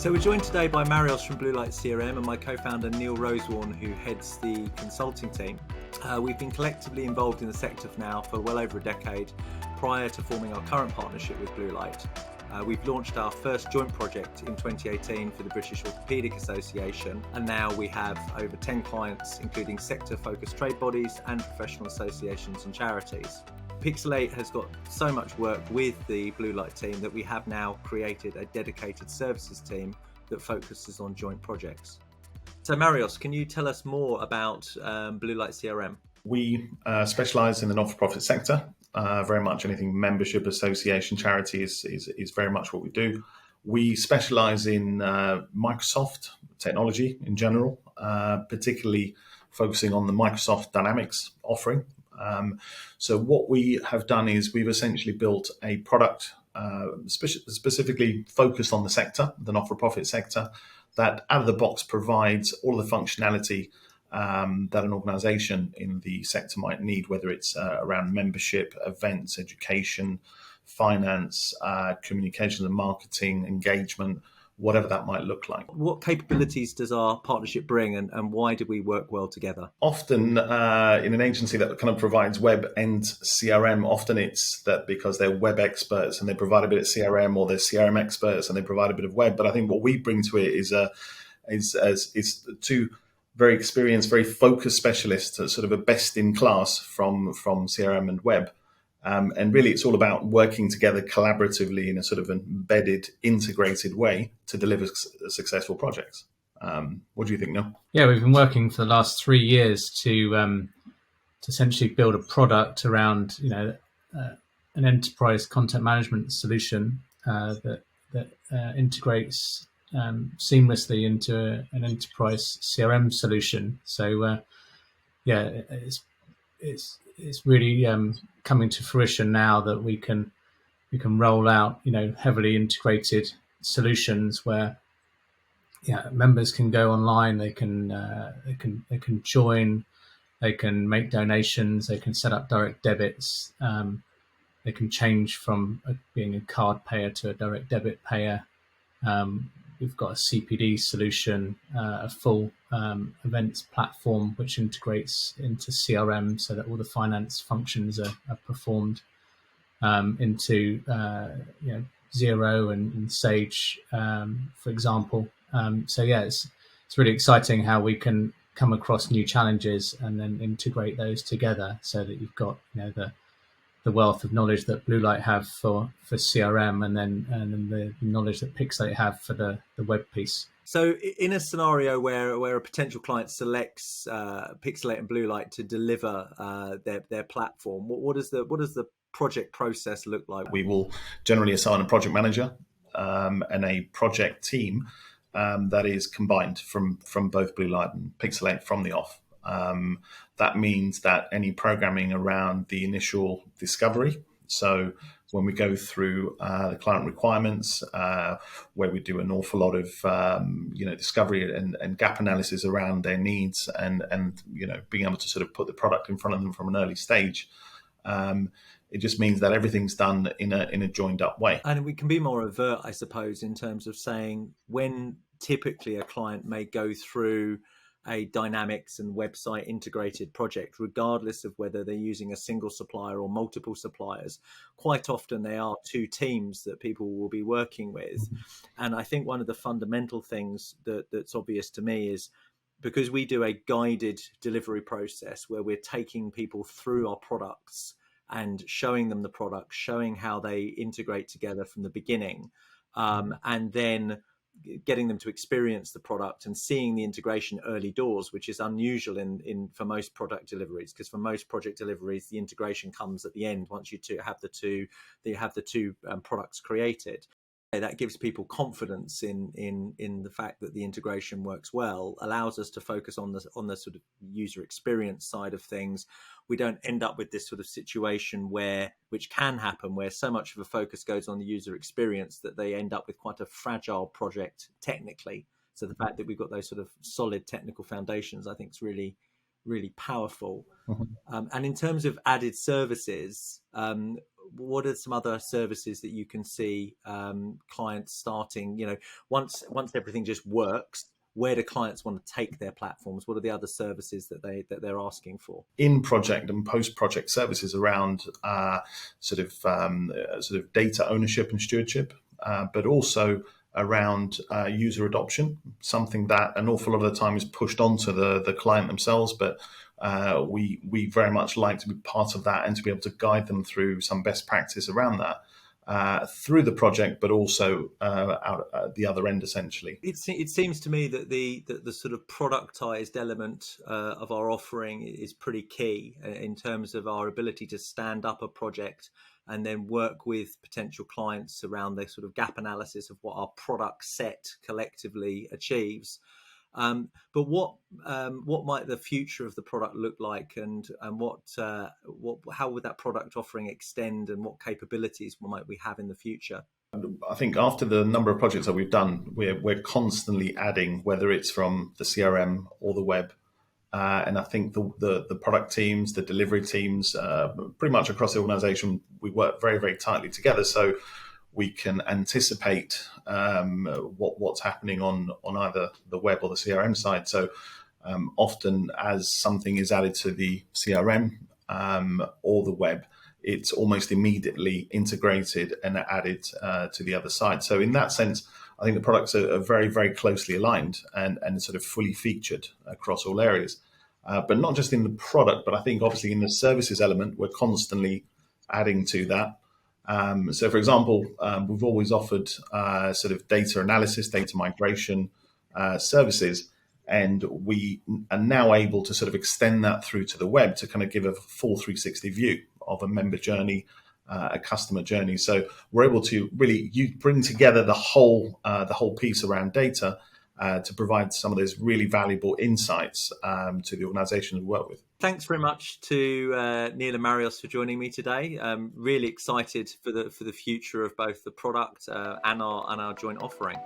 So we're joined today by Marios from Blue Light CRM and my co-founder Neil Rosewarne, who heads the consulting team. We've been collectively involved in the sector now for well over a decade prior to forming our current partnership with Blue Light. We've launched our first joint project in 2018 for the British Orthopaedic Association, and now we have over 10 clients, including sector-focused trade bodies and professional associations and charities. Pixel8 has got so much work with the Blue Light team that we have now created a dedicated services team that focuses on joint projects. So Marios, can you tell us more about Blue Light CRM? We specialise in the not-for-profit sector. Very much anything membership, association, charity is very much what we do. We specialise in Microsoft technology in general, particularly focusing on the Microsoft Dynamics offering. So what we have done is we've essentially built a product specifically focused on the sector, the not-for-profit sector, that out of the box provides all the functionality that an organisation in the sector might need, whether it's around membership, events, education, finance, communications and marketing, engagement, whatever that might look like. What capabilities does our partnership bring and why do we work well together? Often in an agency that kind of provides web and CRM, often it's that because they're web experts and they provide a bit of CRM, or they're CRM experts and they provide a bit of web. But I think what we bring to it is two very experienced, very focused specialists, sort of a best in class from CRM and web. And really, it's all about working together collaboratively in a sort of embedded, integrated way to deliver successful projects. What do you think, Neil? Yeah, we've been working for the last 3 years to essentially build a product around, an enterprise content management solution that integrates seamlessly into an enterprise CRM solution. So, it's really coming to fruition now that we can roll out, heavily integrated solutions where members can go online, they can join, they can make donations, they can set up direct debits, they can change from being a card payer to a direct debit payer. We've got a CPD solution, a full events platform which integrates into CRM so that all the finance functions are performed into Xero and Sage, for example. It's really exciting how we can come across new challenges and then integrate those together so that you've got the wealth of knowledge that Blue Light have for CRM and then the knowledge that Pixel8 have for the web piece. So in a scenario where a potential client selects Pixel8 and Blue Light to deliver their platform, what does the project process look like? We will generally assign a project manager and a project team that is combined from both Blue Light and Pixel8 from the off. That means that any programming around the initial discovery, so when we go through the client requirements, where we do an awful lot of discovery and gap analysis around their needs and being able to sort of put the product in front of them from an early stage, it just means that everything's done in a joined up way. And we can be more overt, I suppose, in terms of saying when typically a client may go through a Dynamics and website integrated project, regardless of whether they're using a single supplier or multiple suppliers. Quite often they are two teams that people will be working with. And I think one of the fundamental things that's obvious to me is because we do a guided delivery process where we're taking people through our products and showing them the product, showing how they integrate together from the beginning, and then getting them to experience the product and seeing the integration early doors, which is unusual for most product deliveries, because for most project deliveries the integration comes at the end once you have the two products created. That gives people confidence in the fact that the integration works well, allows us to focus on the sort of user experience side of things. We don't end up with this sort of situation which can happen, where so much of a focus goes on the user experience that they end up with quite a fragile project technically. So the fact that we've got those sort of solid technical foundations, I think is really, really powerful. And in terms of added services, what are some other services that you can see clients starting? Once everything just works, where do clients want to take their platforms? What are the other services that they're asking for? In project and post-project services around sort of data ownership and stewardship, but also around user adoption, something that an awful lot of the time is pushed onto the client themselves, but we very much like to be part of that and to be able to guide them through some best practice around that. Through the project, but also out at the other end, essentially. It seems to me that the sort of productized element of our offering is pretty key in terms of our ability to stand up a project and then work with potential clients around the sort of gap analysis of what our product set collectively achieves. But what might the future of the product look like, and how would that product offering extend, and what capabilities might we have in the future? I think after the number of projects that we've done, we're constantly adding, whether it's from the CRM or the web. And I think the product teams, the delivery teams, pretty much across the organization, we work very, very tightly together. So we can anticipate what's happening on either the web or the CRM side. So often as something is added to the CRM or the web, it's almost immediately integrated and added to the other side. So in that sense, I think the products are very, very closely aligned and sort of fully featured across all areas. But not just in the product, but I think obviously in the services element, we're constantly adding to that. So, for example, we've always offered sort of data analysis, data migration services, and we are now able to sort of extend that through to the web to kind of give a full 360 view of a member journey, a customer journey. So we're able to really bring together the whole piece around data to provide some of those really valuable insights to the organizations we work with. Thanks very much to Neil and Marios for joining me today. Really excited for the future of both the product and our joint offering.